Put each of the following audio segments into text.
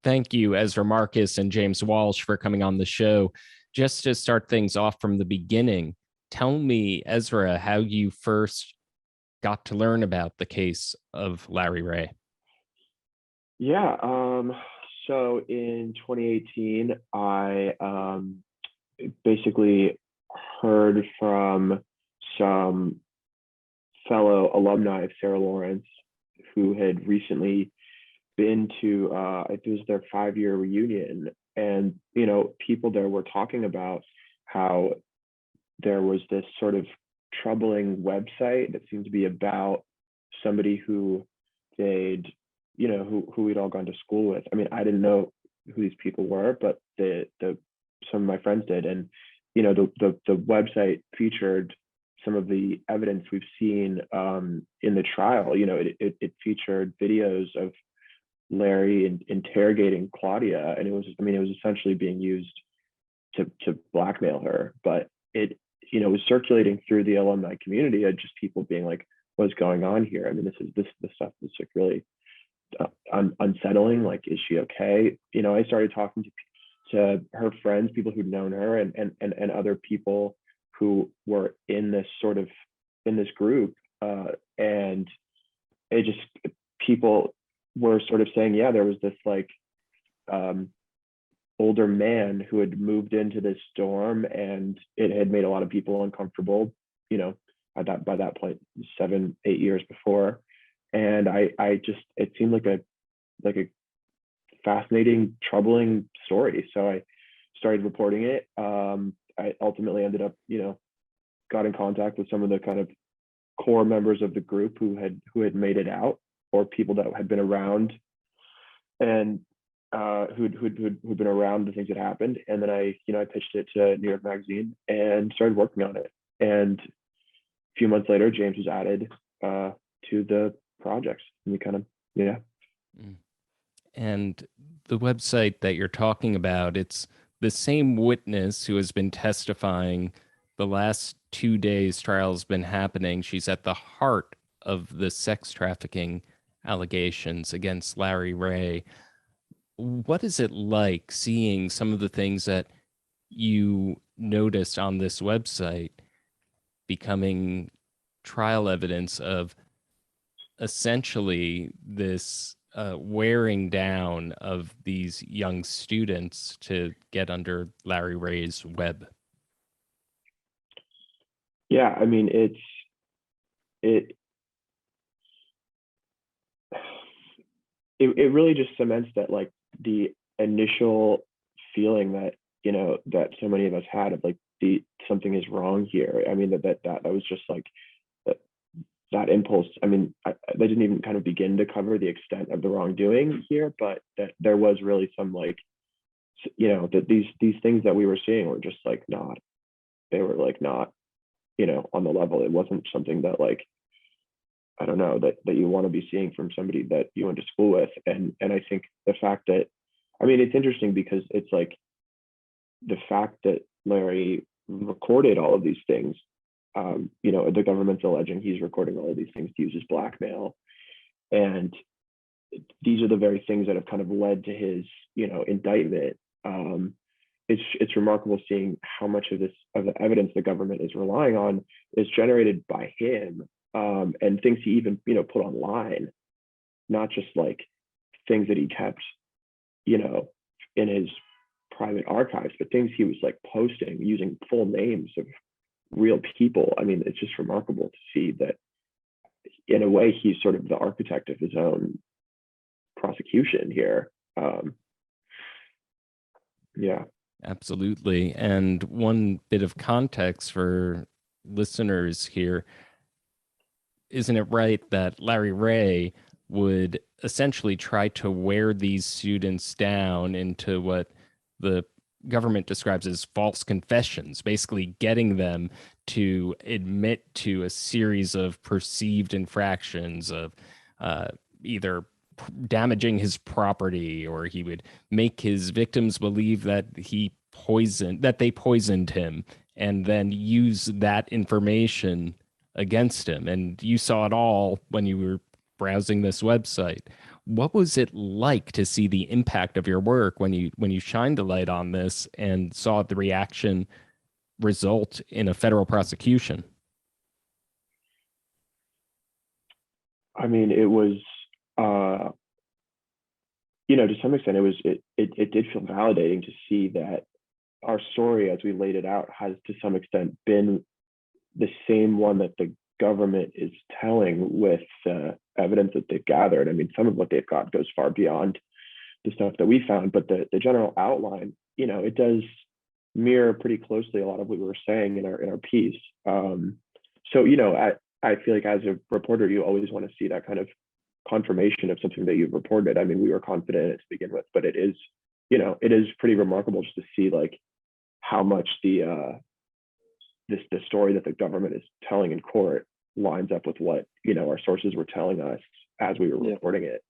Thank you, Ezra Marcus and James Walsh, for coming on the show. Just to start things off from the beginning, tell me, Ezra, how you first got to learn about the case of Larry Ray. Yeah. So in 2018, I basically heard from some fellow alumni of Sarah Lawrence who had recently been to, it was their 5-year reunion. And, people there were talking about how there was this sort of troubling website that seemed to be about somebody who they'd, who we'd all gone to school with. I mean, I didn't know who these people were, but the some of my friends did. And, the website featured some of the evidence we've seen in the trial. It featured videos of Larry interrogating Claudia, and it was essentially being used to blackmail her. But it was circulating through the alumni community, just people being like, "What's going on here?" I mean, this stuff is like really unsettling. Like, is she okay? I started talking to her friends, people who'd known her, and other people who were in this group, and it just people were sort of saying, yeah, there was this like older man who had moved into this dorm, and it had made a lot of people uncomfortable. By that point, 7-8 years before, and I just, it seemed like a fascinating, troubling story. So I started reporting it. I ultimately ended up, got in contact with some of the kind of core members of the group who had made it out, or people that had been around and who'd been around the things that happened. And then I pitched it to New York Magazine and started working on it. And a few months later, James was added to the projects, and we kind of, yeah. And the website that you're talking about, it's the same witness who has been testifying the last 2 days trial's been happening. She's at the heart of the sex trafficking allegations against Larry Ray. What is it like seeing some of the things that you noticed on this website becoming trial evidence of essentially this wearing down of these young students to get under Larry Ray's web? Yeah, I mean, it it really just cements that, like, the initial feeling that that so many of us had of like, the something is wrong here. I mean, that was just like that impulse. I mean, they didn't even kind of begin to cover the extent of the wrongdoing here, but that there was really some, like, that these things that we were seeing were just like not, they were like not, on the level. It wasn't something that, like, I don't know, that you want to be seeing from somebody that you went to school with. And I think the fact that, I mean, it's interesting because it's like the fact that Larry recorded all of these things, the government's alleging he's recording all of these things to use as blackmail. And these are the very things that have kind of led to his, indictment. It's remarkable seeing how much of the evidence the government is relying on is generated by him, and things he even, put online, not just like things that he kept, in his private archives, but things he was like posting using full names of real people. I mean, it's just remarkable to see that in a way he's sort of the architect of his own prosecution here. Yeah. Absolutely. And one bit of context for listeners here, isn't it right that Larry Ray would essentially try to wear these students down into what the government describes as false confessions, basically getting them to admit to a series of perceived infractions of either damaging his property, or he would make his victims believe that they poisoned him, and then use that information against him. And you saw it all when you were browsing this website. What was it like to see the impact of your work when you shined a light on this and saw the reaction result in a federal prosecution? I mean, it was, uh, to some extent, it did feel validating to see that our story, as we laid it out, has to some extent been the same one that the government is telling with evidence that they've gathered. I mean, some of what they've got goes far beyond the stuff that we found, but the general outline, it does mirror pretty closely a lot of what we were saying in our piece. So, I feel like as a reporter, you always want to see that kind of confirmation of something that you've reported. I mean, we were confident in it to begin with, but it is pretty remarkable just to see like how much the story that the government is telling in court lines up with what our sources were telling us as we were reporting it.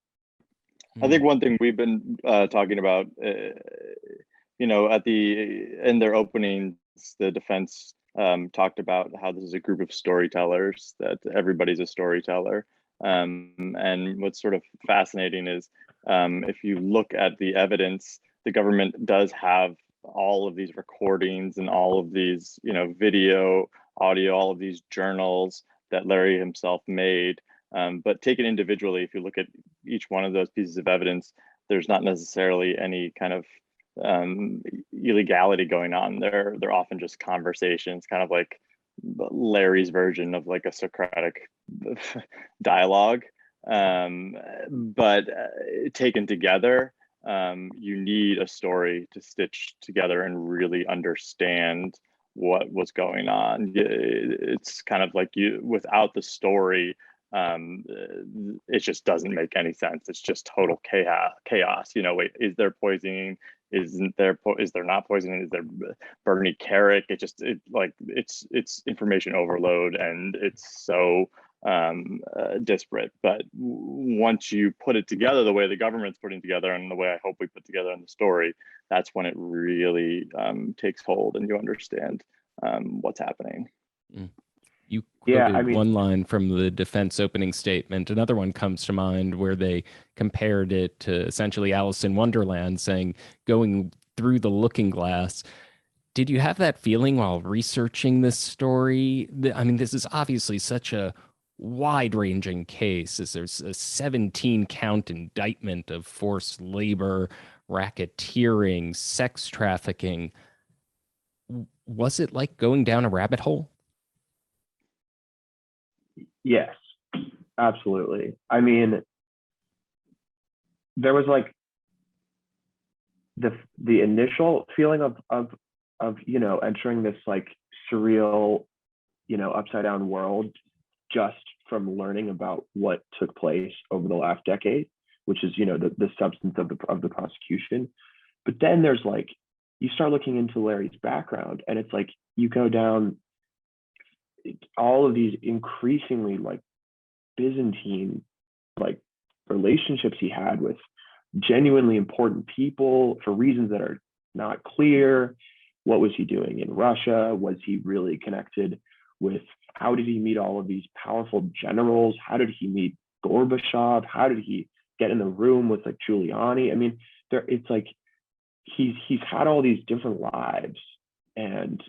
I think one thing we've been talking about, in their openings, the defense talked about how this is a group of storytellers, that everybody's a storyteller. And what's sort of fascinating is if you look at the evidence, the government does have all of these recordings and all of these, video, audio, all of these journals that Larry himself made. But taken individually, if you look at each one of those pieces of evidence, there's not necessarily any kind of illegality going on. They're often just conversations, kind of like Larry's version of like a Socratic dialogue. But taken together, you need a story to stitch together and really understand what was going on. It's kind of like without the story, it just doesn't make any sense. It's just total chaos. Wait, is there poisoning? Is there not poisoning? Is there Bernie Carrick? It's information overload, and it's so disparate. But once you put it together the way the government's putting together and the way I hope we put together in the story, that's when it really takes hold and you understand what's happening. You quoted one line from the defense opening statement. Another one comes to mind where they compared it to essentially Alice in Wonderland, saying, going through the looking glass. Did you have that feeling while researching this story? I mean, this is obviously such a wide-ranging case, as there's a 17-count indictment of forced labor, racketeering, sex trafficking. Was it like going down a rabbit hole? Yes, absolutely. I mean, there was like the initial feeling of entering this like surreal, upside down world just from learning about what took place over the last decade, which is the substance of the prosecution. But then there's like, you start looking into Larry's background, and it's like you go down all of these increasingly like Byzantine like relationships he had with genuinely important people for reasons that are not clear. What was he doing in Russia? Was he really connected with, how did he meet all of these powerful generals? How did he meet Gorbachev? How did he get in the room with like Giuliani? I mean, it's like he's had all these different lives, and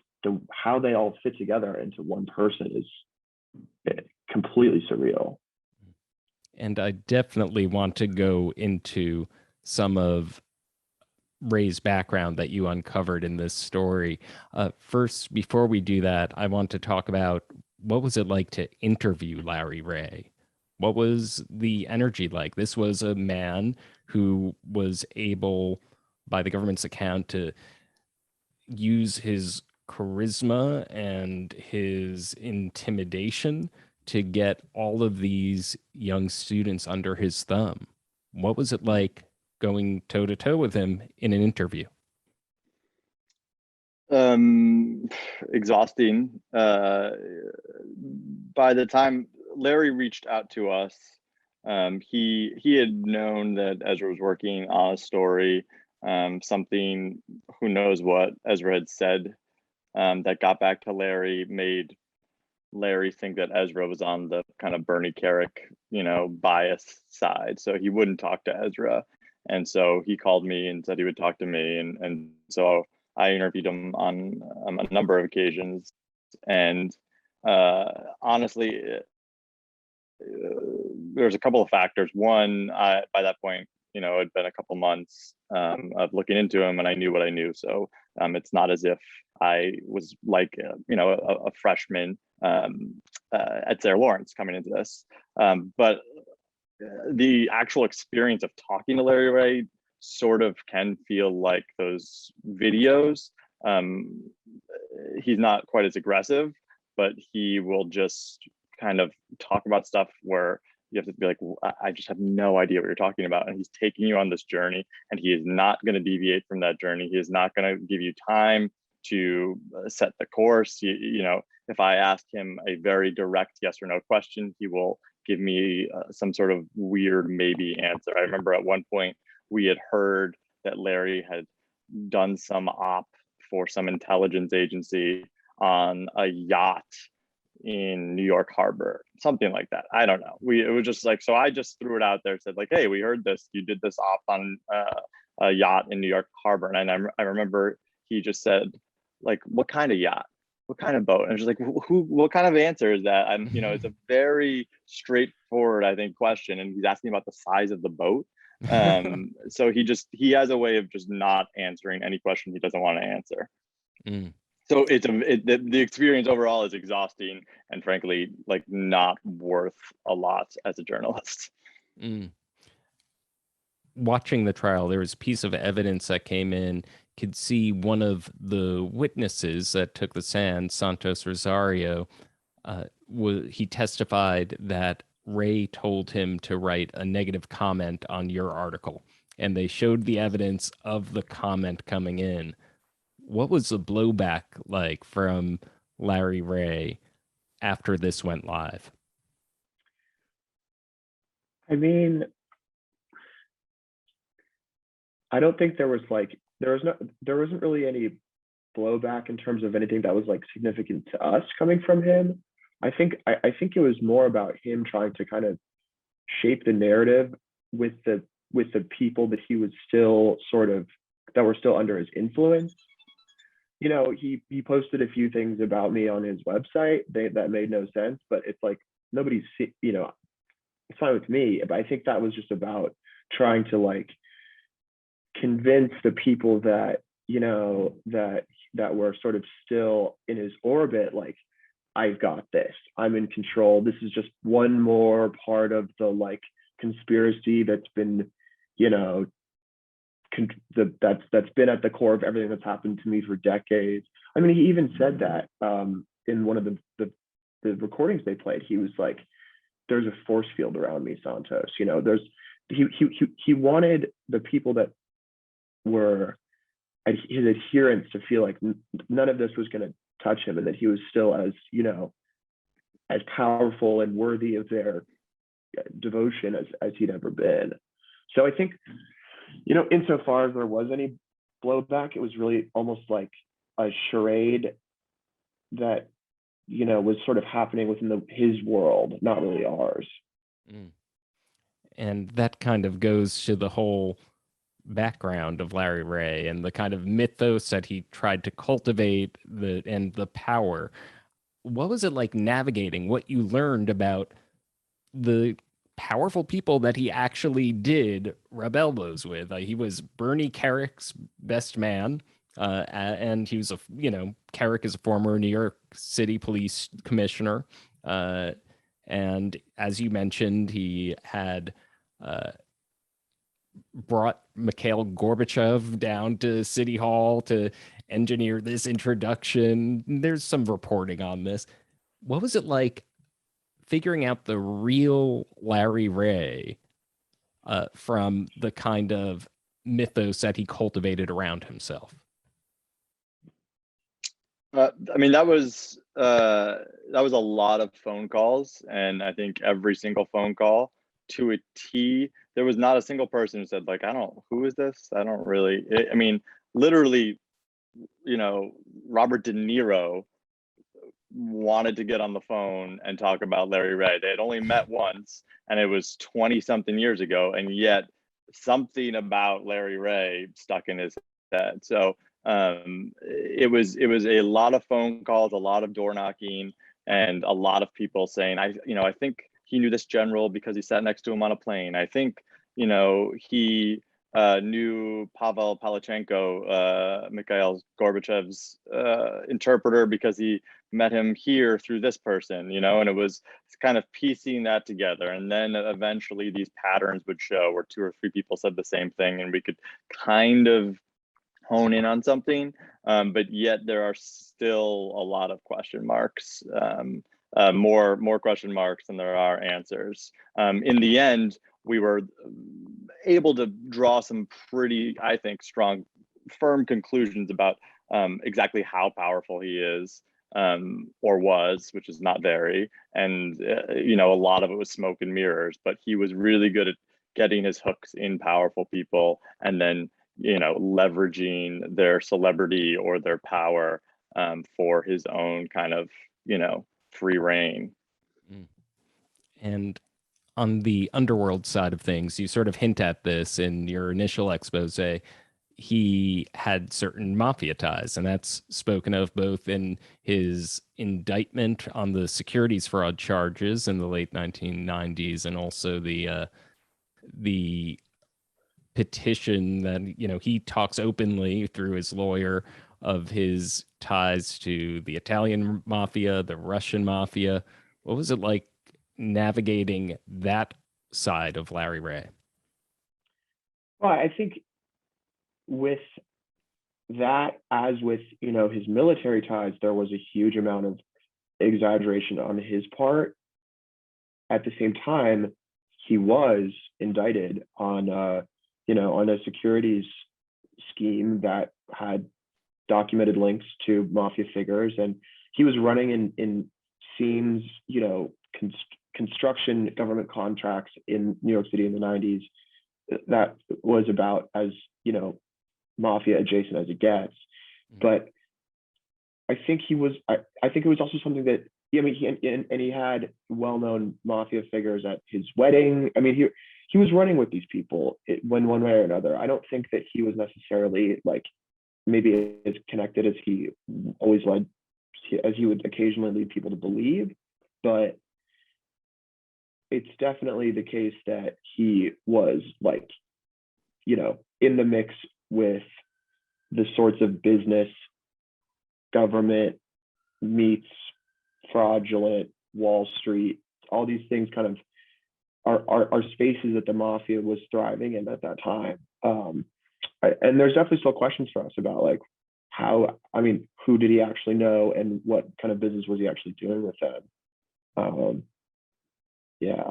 how they all fit together into one person is completely surreal. And I definitely want to go into some of Ray's background that you uncovered in this story. First, before we do that, I want to talk about, what was it like to interview Larry Ray? What was the energy like? This was a man who was able, by the government's account, to use his charisma and his intimidation to get all of these young students under his thumb. What was it like going toe to toe with him in an interview? Exhausting. By the time Larry reached out to us, he had known that Ezra was working on a story, something, who knows what Ezra had said, that got back to Larry, made Larry think that Ezra was on the kind of Bernie Carrick, bias side. So he wouldn't talk to Ezra. And so he called me and said he would talk to me. And so I interviewed him on a number of occasions. And honestly, there's a couple of factors. One, by that point, it had been a couple months of looking into him, and I knew what I knew. So it's not as if I was like, a freshman at Sarah Lawrence coming into this. But the actual experience of talking to Larry Ray sort of can feel like those videos. He's not quite as aggressive, but he will just kind of talk about stuff where you have to be like, I just have no idea what you're talking about. And he's taking you on this journey, and he is not going to deviate from that journey. He is not going to give you time to set the course. If I ask him a very direct yes or no question, he will give me some sort of weird maybe answer. I remember at one point we had heard that Larry had done some op for some intelligence agency on a yacht in New York Harbor, something like that. I don't know. It was just like, so I just threw it out there, said like, hey, we heard this, you did this op on a yacht in New York Harbor. And I remember he just said, like, what kind of yacht? What kind of boat? And I was just like, what kind of answer is that? It's a very straightforward, I think, question. And he's asking about the size of the boat. So he has a way of just not answering any question he doesn't want to answer. So the experience overall is exhausting and frankly, like, not worth a lot as a journalist. Watching the trial, there was a piece of evidence that came in, could see one of the witnesses that took the stand, Santos Rosario, he testified that Ray told him to write a negative comment on your article, and they showed the evidence of the comment coming in. What was the blowback like from Larry Ray after this went live? I mean, I don't think there wasn't really any blowback in terms of anything that was like significant to us coming from him. I think it was more about him trying to kind of shape the narrative with the people that he was still that were still under his influence. He posted a few things about me on his website that made no sense, but it's like it's fine with me. But I think that was just about trying to like convince the people that were sort of still in his orbit, like, I've got this, I'm in control, this is just one more part of the like conspiracy that's been that's been at the core of everything that's happened to me for decades. I mean, he even said that in one of the recordings they played. He was like, there's a force field around me, Santos. He wanted the people that were his adherents to feel like none of this was going to touch him, and that he was still as powerful and worthy of their devotion as he'd ever been. So I think, insofar as there was any blowback, it was really almost like a charade that was sort of happening within his world, not really ours. And that kind of goes to the whole background of Larry Ray and the kind of mythos that he tried to cultivate, and the power. What was it like navigating what you learned about the powerful people that he actually did rub elbows with? He was Bernie Carrick's best man, and he was Carrick is a former New York City police commissioner, and as you mentioned, he had brought Mikhail Gorbachev down to City Hall to engineer this introduction. There's some reporting on this. What was it like figuring out the real Larry Ray from the kind of mythos that he cultivated around himself? That was a lot of phone calls, and I think every single phone call to a T, there was not a single person who said like, who is this? I don't really, literally, Robert De Niro wanted to get on the phone and talk about Larry Ray. They had only met once, and it was 20 something years ago, and yet something about Larry Ray stuck in his head. So it was a lot of phone calls, a lot of door knocking, and a lot of people saying, I think he knew this general because he sat next to him on a plane. I think, he knew Pavel Palachenko, Mikhail Gorbachev's interpreter, because he met him here through this person, and it was kind of piecing that together. And then eventually these patterns would show where 2 or 3 people said the same thing, and we could kind of hone in on something, but yet there are still a lot of question marks, more question marks than there are answers. In the end, we were able to draw some pretty, I think, strong, firm conclusions about exactly how powerful he is, or was, which is not very. And, a lot of it was smoke and mirrors, but he was really good at getting his hooks in powerful people, and then, leveraging their celebrity or their power for his own kind of, free reign. And on the underworld side of things, you sort of hint at this in your initial expose. He had certain mafia ties, and that's spoken of both in his indictment on the securities fraud charges in the late 1990s, and also the petition that he talks openly through his lawyer of his ties to the Italian mafia, the Russian mafia. What was it like navigating that side of Larry Ray? Well, I think with that, as with his military ties, there was a huge amount of exaggeration on his part. At the same time, he was indicted on on a securities scheme that had documented links to mafia figures, and he was running in scenes, construction government contracts in New York City in the 90s that was about as mafia adjacent as it gets. But I think he was. I think it was also something that he had well-known mafia figures at his wedding. I mean, he was running with these people one way or another. I don't think that he was necessarily like maybe as connected as he always led, as he would occasionally lead people to believe, but it's definitely the case that he was like, in the mix with the sorts of business, government meets fraudulent Wall Street, all these things kind of are spaces that the mafia was thriving in at that time. And there's definitely still questions for us about like who did he actually know, and what kind of business was he actually doing with them? Yeah.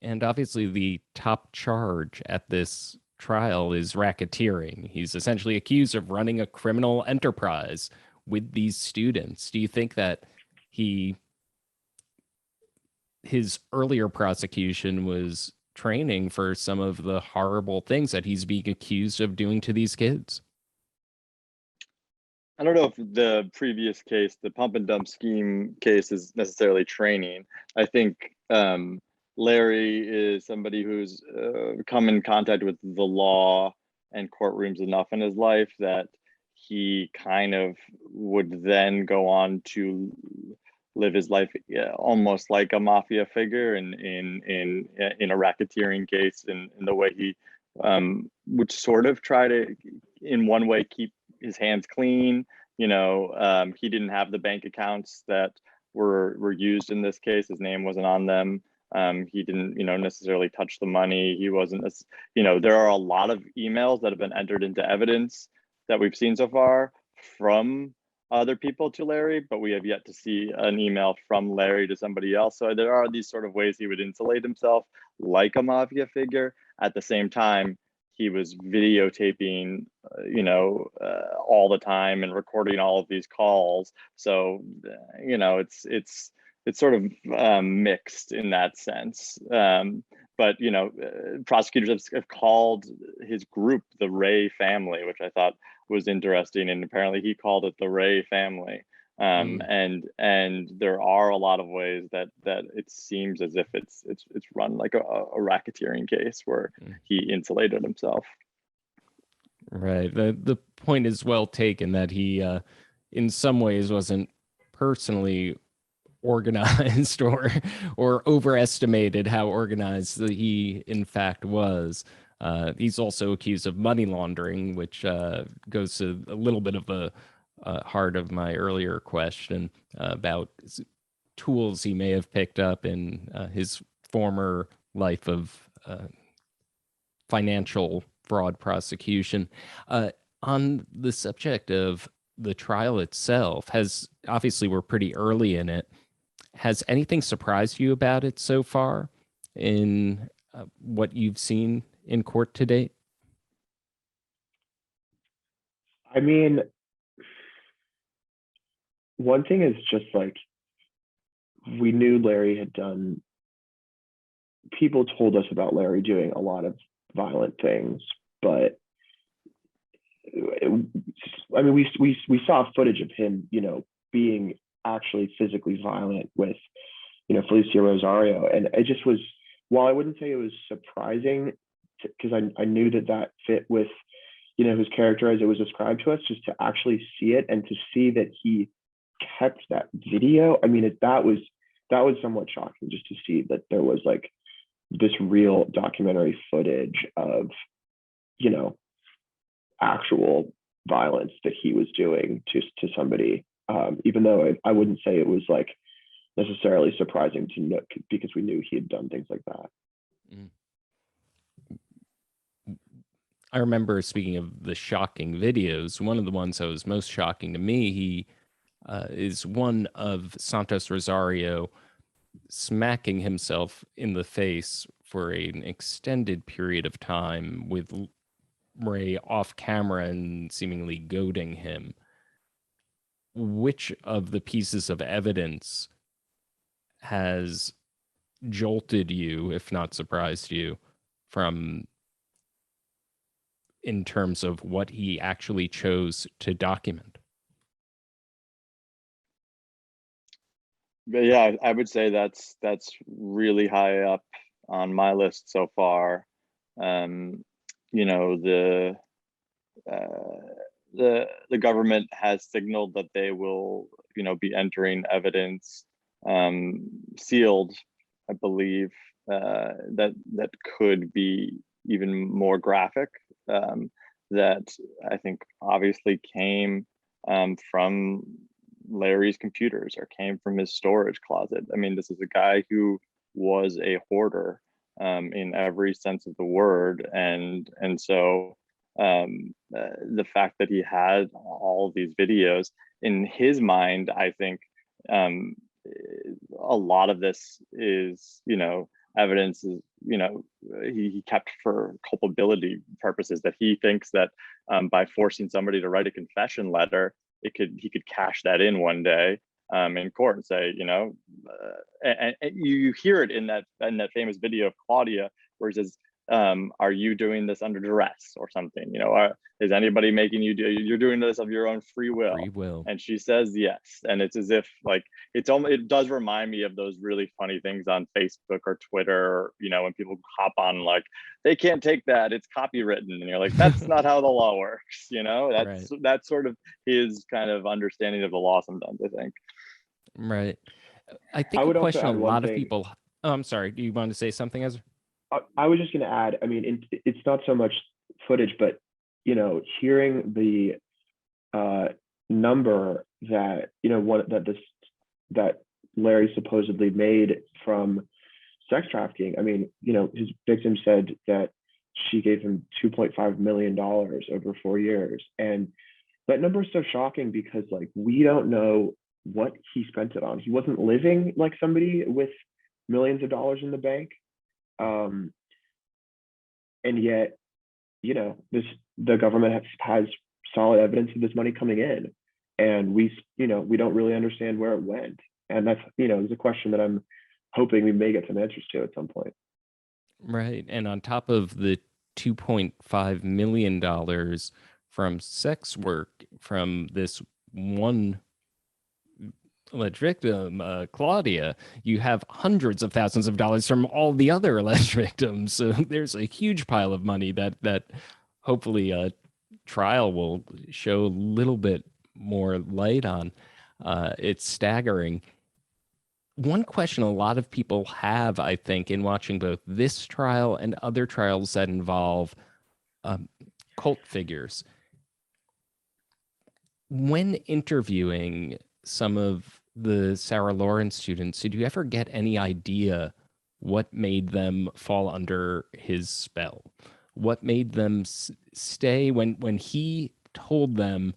And obviously the top charge at this trial is racketeering. He's essentially accused of running a criminal enterprise with these students. Do you think that his earlier prosecution was training for some of the horrible things that he's being accused of doing to these kids? I don't know if the previous case, the pump and dump scheme case, is necessarily training. I think Larry is somebody who's come in contact with the law and courtrooms enough in his life that he kind of would then go on to live his life almost like a mafia figure in a racketeering case, in the way he would sort of try to, in one way, keep his hands clean. He didn't have the bank accounts that were used in this case. His name wasn't on them. He didn't, necessarily touch the money. He wasn't, there are a lot of emails that have been entered into evidence that we've seen so far from other people to Larry, but we have yet to see an email from Larry to somebody else. So there are these sort of ways he would insulate himself like a mafia figure. At the same time, he was videotaping, all the time and recording all of these calls. So, it's sort of mixed in that sense. But prosecutors have called his group the Ray family, which I thought was interesting, and apparently he called it the Ray family. And there are a lot of ways that it seems as if it's run like a racketeering case where he insulated himself. Right. The point is well taken that he, in some ways, wasn't personally organized or overestimated how organized he in fact was. He's also accused of money laundering, which goes to a little bit of the heart of my earlier question about tools he may have picked up in his former life of financial fraud prosecution. On the subject of the trial itself, obviously we're pretty early in it. Has anything surprised you about it so far in what you've seen in court to date? I mean, one thing is just like, we knew Larry had done, people told us about Larry doing a lot of violent things, but I mean, we saw footage of him, being actually physically violent with, Felicia Rosario. And it just was, while I wouldn't say it was surprising, because I knew that fit with, his character as it was described to us, just to actually see it and to see that he kept that video. I mean, that was somewhat shocking, just to see that there was like this real documentary footage of, actual violence that he was doing to somebody, even though I wouldn't say it was like necessarily surprising to know, because we knew he had done things like that. I remember, speaking of the shocking videos, one of the ones that was most shocking to me, he is one of Santos Rosario smacking himself in the face for an extended period of time with Ray off camera and seemingly goading him. Which of the pieces of evidence has jolted you, if not surprised you, in terms of what he actually chose to document? But yeah, I would say that's really high up on my list so far. The government has signaled that they will, be entering evidence, sealed, I believe, that could be even more graphic. That I think obviously came from Larry's computers or came from his storage closet. I mean, this is a guy who was a hoarder in every sense of the word, and so the fact that he had all of these videos in his mind, I think a lot of this is, evidence is, he kept for culpability purposes, that he thinks that by forcing somebody to write a confession letter, he could cash that in one day in court and say, and you hear it in that famous video of Claudia where he says, are you doing this under duress or something? Is anybody making you you're doing this of your own free will? Free will. And she says yes. And it's as if like, it does remind me of those really funny things on Facebook or Twitter, when people hop on like, they can't take that, it's copywritten. And you're like, that's not how the law works. That's right. That's sort of his kind of understanding of the law sometimes, I think. Right. I think a question a lot of people. Oh, I'm sorry. Do you want to say something, Ezra? I was just going to add, I mean, it's not so much footage, but, hearing the number that, that Larry supposedly made from sex trafficking. I mean, his victim said that she gave him $2.5 million over 4 years. And that number is so shocking because like, we don't know what he spent it on. He wasn't living like somebody with millions of dollars in the bank. And yet, the government has solid evidence of this money coming in, and we don't really understand where it went. And that's, is a question that I'm hoping we may get some answers to at some point. Right. And on top of the $2.5 million from sex work from this one alleged victim, Claudia, you have hundreds of thousands of dollars from all the other alleged victims. So there's a huge pile of money that hopefully a trial will show a little bit more light on. It's staggering. One question a lot of people have, I think, in watching both this trial and other trials that involve um, cult figures, when interviewing some of the Sarah Lawrence students, did you ever get any idea what made them fall under his spell? What made them stay when he told them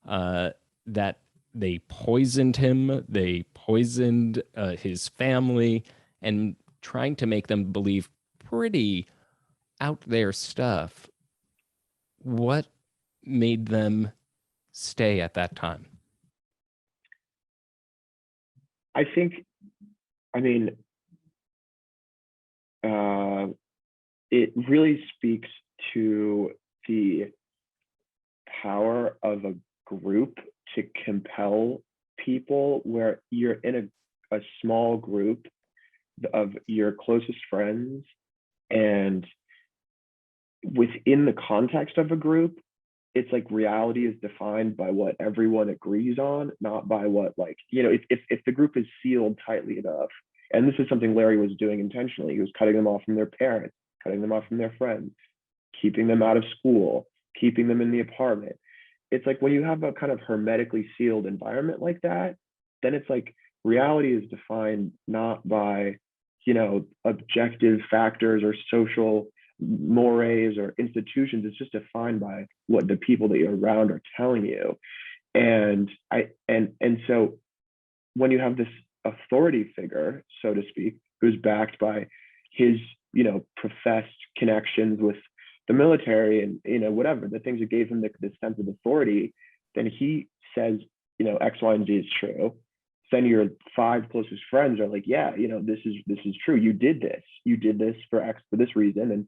that they poisoned him, they poisoned his family, and trying to make them believe pretty out there stuff? What made them stay at that time? I think, I mean, it really speaks to the power of a group to compel people, where you're in a small group of your closest friends, and within the context of a group, it's like reality is defined by what everyone agrees on, not by what, like, if the group is sealed tightly enough, and this is something Larry was doing intentionally. He was cutting them off from their parents, cutting them off from their friends, keeping them out of school, keeping them in the apartment. It's like when you have a kind of hermetically sealed environment like that, then it's like reality is defined not by, objective factors or social mores or institutions. It's just defined by what the people that you're around are telling you. And so when you have this authority figure, so to speak, who's backed by his, professed connections with the military and, whatever, the things that gave him this sense of authority, then he says, X, Y, and Z is true. Then your 5 closest friends are like, yeah, this is true. You did this for X, for this reason.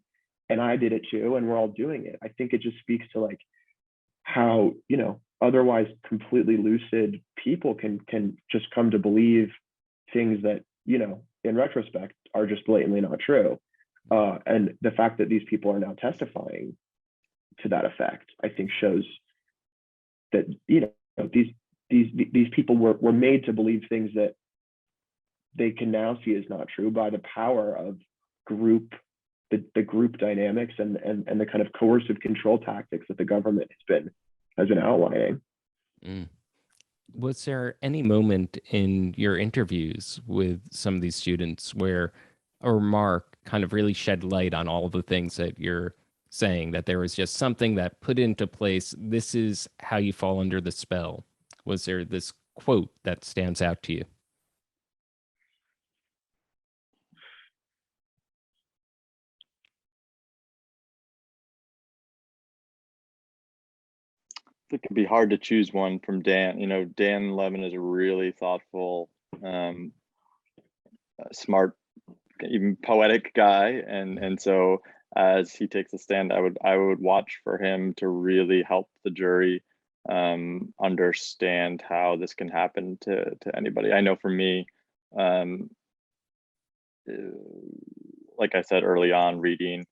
And I did it too. And we're all doing it. I think it just speaks to like how, otherwise completely lucid people can just come to believe things that, in retrospect are just blatantly not true. And the fact that these people are now testifying to that effect, I think shows that, these people were made to believe things that they can now see as not true by the power of the group dynamics and the kind of coercive control tactics that the government has been outlining. Mm. Was there any moment in your interviews with some of these students where a remark kind of really shed light on all the things that you're saying, that there was just something that put into place, this is how you fall under the spell? Was there this quote that stands out to you? It could be hard to choose one from Dan. Dan Levin is a really thoughtful, smart, even poetic guy, and so as he takes a stand, I would watch for him to really help the jury understand how this can happen to anybody. I know for me, like I said early on, reading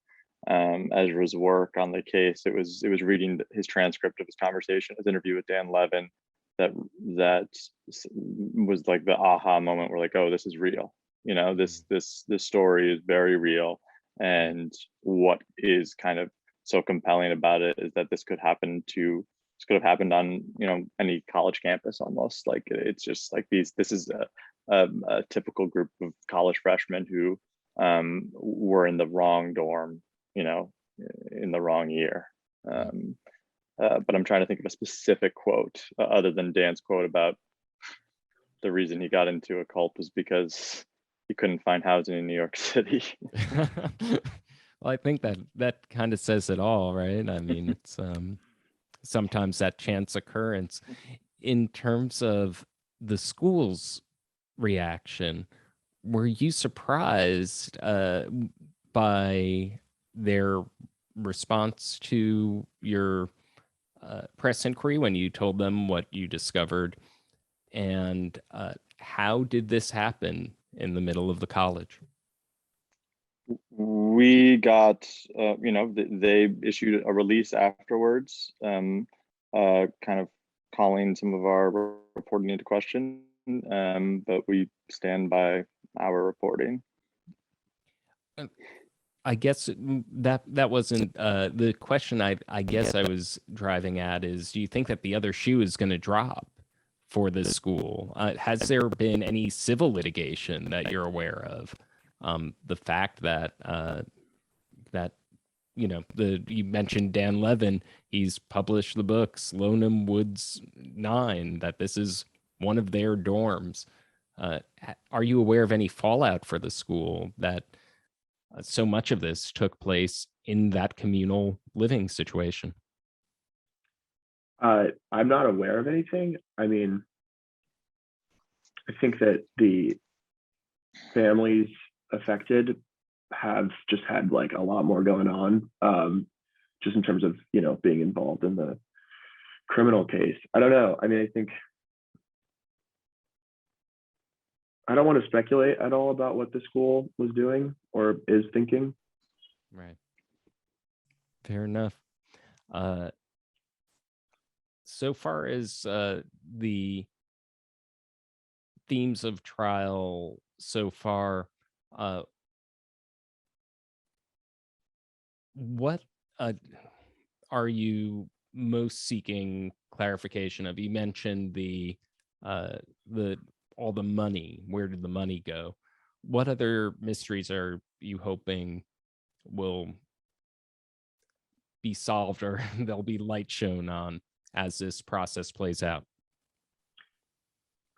Ezra's work on the case, it was reading his transcript of his conversation, his interview with Dan Levin, that was like the aha moment where like, oh, this is real. This story is very real, and what is kind of so compelling about it is that this could have happened on any college campus almost. Like it's just like this is a typical group of college freshmen who were in the wrong dorm, in the wrong year. But I'm trying to think of a specific quote other than Dan's quote about the reason he got into a cult was because he couldn't find housing in New York City. Well, I think that kind of says it all, right? I mean, it's sometimes that chance occurrence. In terms of the school's reaction, were you surprised by their response to your press inquiry when you told them what you discovered And how did this happen in the middle of the college? We got, they issued a release afterwards, kind of calling some of our reporting into question, but we stand by our reporting. I guess that wasn't the question. I guess I was driving at is, do you think that the other shoe is going to drop for this school? Has there been any civil litigation that you're aware of? The fact that that you mentioned Dan Levin, he's published the book Slonim Woods 9, that this is one of their dorms. Are you aware of any fallout for the school that so much of this took place in that communal living situation? I'm not aware of anything. I mean, I think that the families affected have just had like a lot more going on, just in terms of, being involved in the criminal case. I don't know. I mean, I don't want to speculate at all about what the school was doing or is thinking. Right. Fair enough. So far as the themes of trial so far, what are you most seeking clarification of? You mentioned the all the money. Where did the money go? What other mysteries are you hoping will be solved, or there'll be light shown on as this process plays out?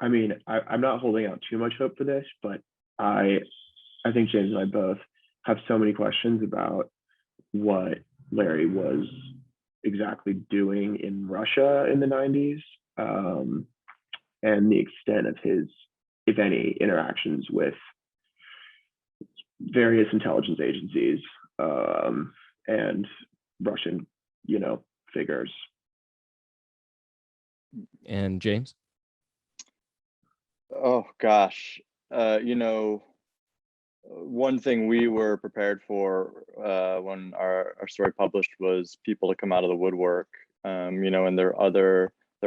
I mean, I'm not holding out too much hope for this, but I think James and I both have so many questions about what Larry was exactly doing in Russia in the 90s, and the extent of his, if any, interactions with various intelligence agencies, and Russian, figures. And James? Oh gosh, one thing we were prepared for when our story published was people to come out of the woodwork, and there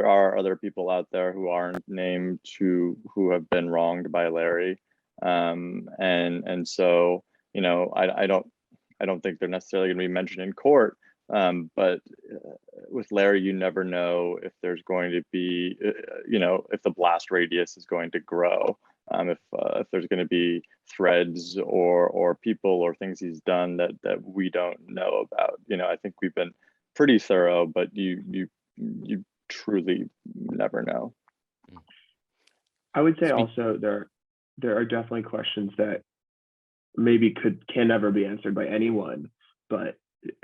are other people out there who aren't named who have been wronged by Larry, and so I don't think they're necessarily going to be mentioned in court, but with Larry, you never know if there's going to be, if the blast radius is going to grow, if there's going to be threads or people or things he's done that we don't know about. I think we've been pretty thorough, but you truly never know. I would say also there are definitely questions that maybe can never be answered by anyone, but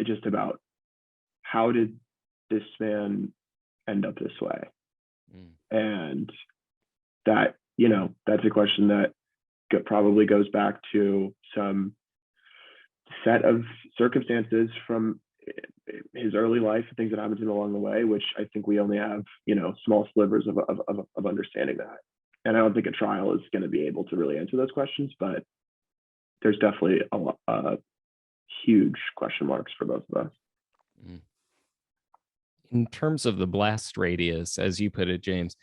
just about how did this man end up this way? And that, that's a question that probably goes back to some set of circumstances from his early life, things that happened to him along the way, which I think we only have, small slivers of understanding that. And I don't think a trial is going to be able to really answer those questions, but there's definitely a huge question marks for both of us. In terms of the blast radius, as you put it, James,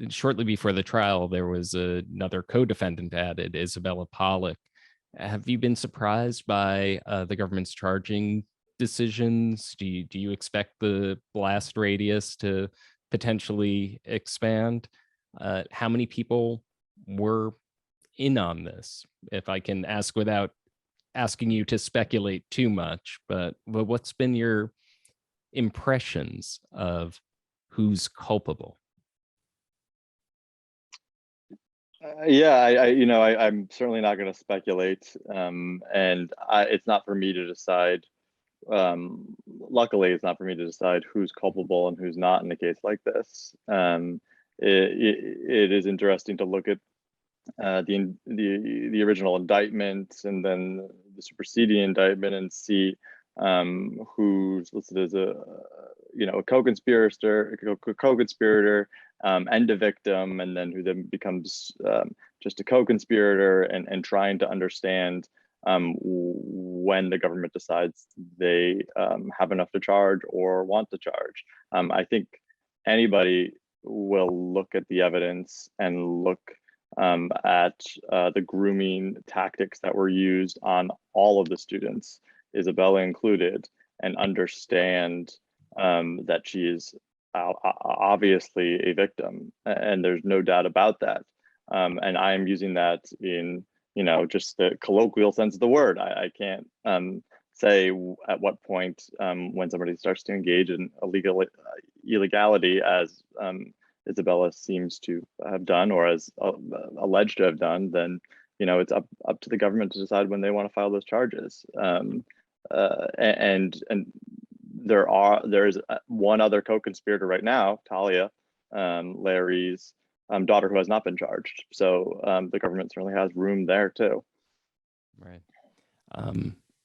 shortly before the trial, there was another co-defendant added, Isabella Pollock. Have you been surprised by the government's charging decisions? Do you expect the blast radius to potentially expand? How many people were in on this? If I can ask without asking you to speculate too much, but what's been your impressions of who's culpable? I'm certainly not going to speculate, and it's not for me to decide. Luckily, it's not for me to decide who's culpable and who's not in a case like this. It is interesting to look at the original indictment and then the superseding indictment and see who's listed as a co-conspirator, and a victim, and then who then becomes just a co-conspirator, and trying to understand when the government decides they have enough to charge or want to charge. I think anybody will look at the evidence and look at the grooming tactics that were used on all of the students, Isabella included, and understand that she is obviously a victim, and there's no doubt about that. And I am using that in just the colloquial sense of the word. I can't say at what point when somebody starts to engage in illegality, as Isabella seems to have done, or as alleged to have done, then it's up to the government to decide when they want to file those charges. And there is one other co-conspirator right now, Talia, Larry's daughter, who has not been charged. So the government certainly has room there too. Right.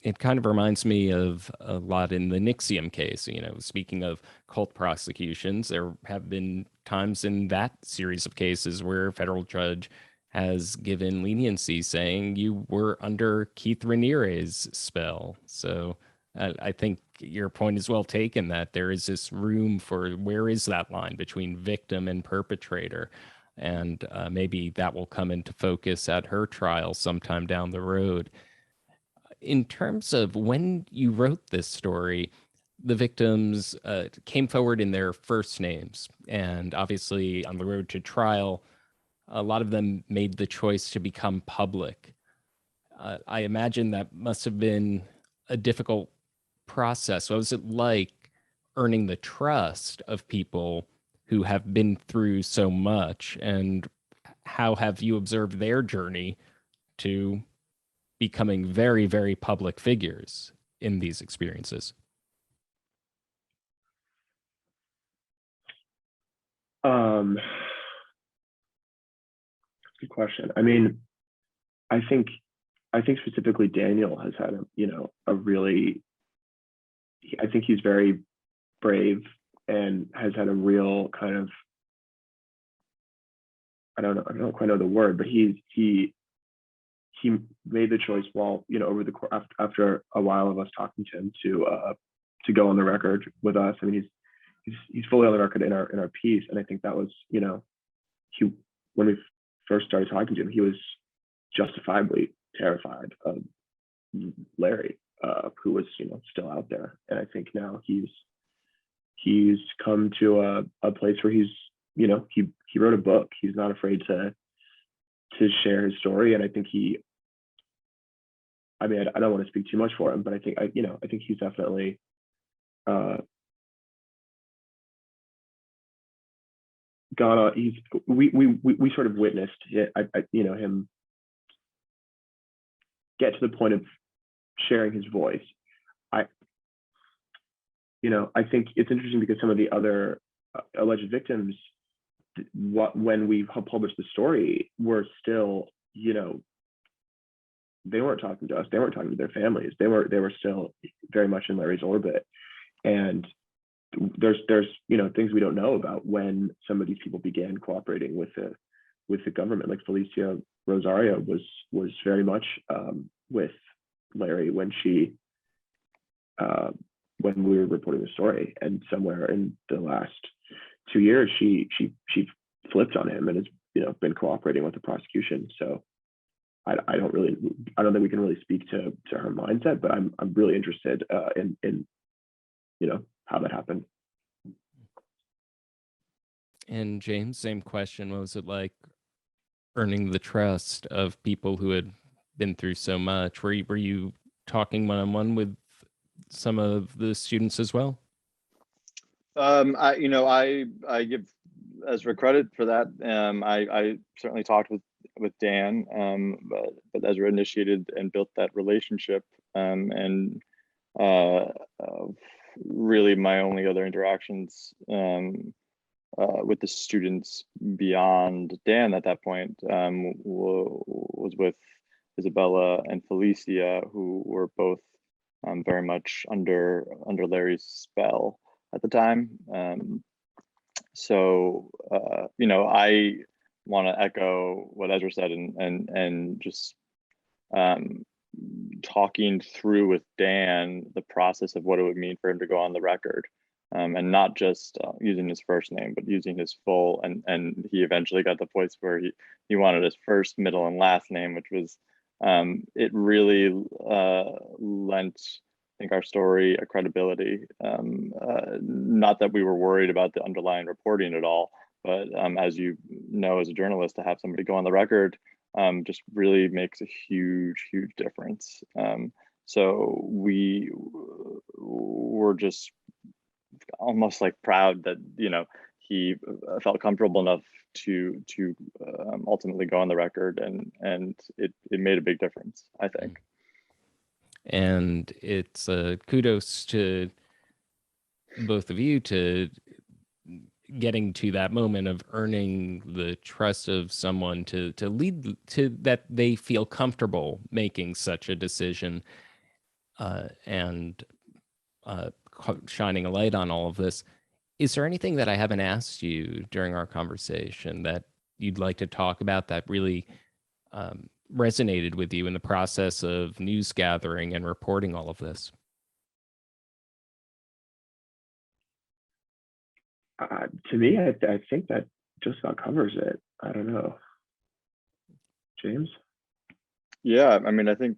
It kind of reminds me of a lot in the Nixium case. Speaking of cult prosecutions, there have been times in that series of cases where a federal judge has given leniency, saying you were under Keith Raniere's spell. So I think your point is well taken, that there is this room for where is that line between victim and perpetrator. And maybe that will come into focus at her trial sometime down the road. In terms of when you wrote this story, the victims came forward in their first names. And obviously, on the road to trial, a lot of them made the choice to become public. I imagine that must have been a difficult process. What was it like earning the trust of people who have been through so much? And how have you observed their journey to becoming very, very public figures in these experiences? Good question. I mean, I think specifically Daniel has had a really, I think he's very brave and has had a real kind of, I don't quite know the word, but he made the choice while over the course, after a while of us talking to him, to go on the record with us. I mean, he's fully on the record in our piece, and I think that was when we first started talking to him, he was justifiably terrified of Larry, who was still out there. And I think now he's come to a place where he wrote a book. He's not afraid to share his story, and I think I don't want to speak too much for him, but I think he's definitely gone on. We sort of witnessed it, him get to the point of sharing his voice. I think it's interesting because some of the other alleged victims, when we published the story, were still, they weren't talking to us. They weren't talking to their families. They were still very much in Larry's orbit. And there's things we don't know about when some of these people began cooperating with the government. Like Felicia Rosario was very much with Larry when we were reporting the story, and somewhere in the last 2 years she flipped on him and has been cooperating with the prosecution. So I don't think we can really speak to her mindset, but I'm really interested in how that happened. And James, same question. What was it like earning the trust of people who had been through so much? Were you talking one-on-one with some of the students as well? I give Ezra credit for that. I certainly talked with Dan, but Ezra initiated and built that relationship, and really my only other interactions with the students beyond Dan at that point was with Isabella and Felicia, who were both very much under Larry's spell. at the time. So you know, I want to echo what Ezra said, and just talking through with Dan the process of what it would mean for him to go on the record, and not just using his first name, but using his full. And he eventually got the place where he wanted his first, middle, and last name, which was it really lent, I think, our story a credibility. Not that we were worried about the underlying reporting at all, but as you know, as a journalist, to have somebody go on the record just really makes a huge difference. So we were just almost like proud that, you know, he felt comfortable enough to ultimately go on the record, and it made a big difference, I think. And it's kudos to both of you to getting to that moment of earning the trust of someone to lead to that they feel comfortable making such a decision, and shining a light on all of this. Is there anything that I haven't asked you during our conversation that you'd like to talk about that really resonated with you in the process of news gathering and reporting all of this? To me, I think that just about covers it. I don't know. James? Yeah, I mean, I think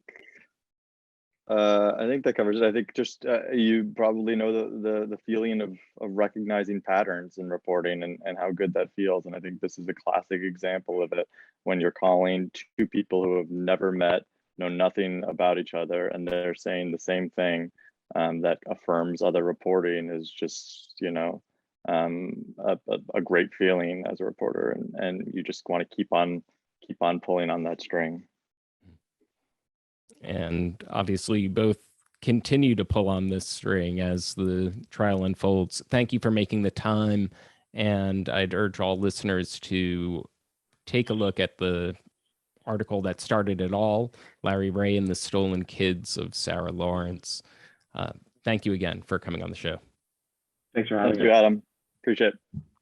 that covers it. I think just you probably know the feeling of recognizing patterns in reporting, and how good that feels. And I think this is a classic example of it, when you're calling two people who have never met, know nothing about each other, and they're saying the same thing that affirms other reporting, is just, you know, a great feeling as a reporter, and you just want to keep on pulling on that string. And obviously, you both continue to pull on this string as the trial unfolds. Thank you for making the time. And I'd urge all listeners to take a look at the article that started it all, Larry Ray and the Stolen Kids of Sarah Lawrence. Thank you again for coming on the show. Thanks for having us. Thank you, Adam. Appreciate it.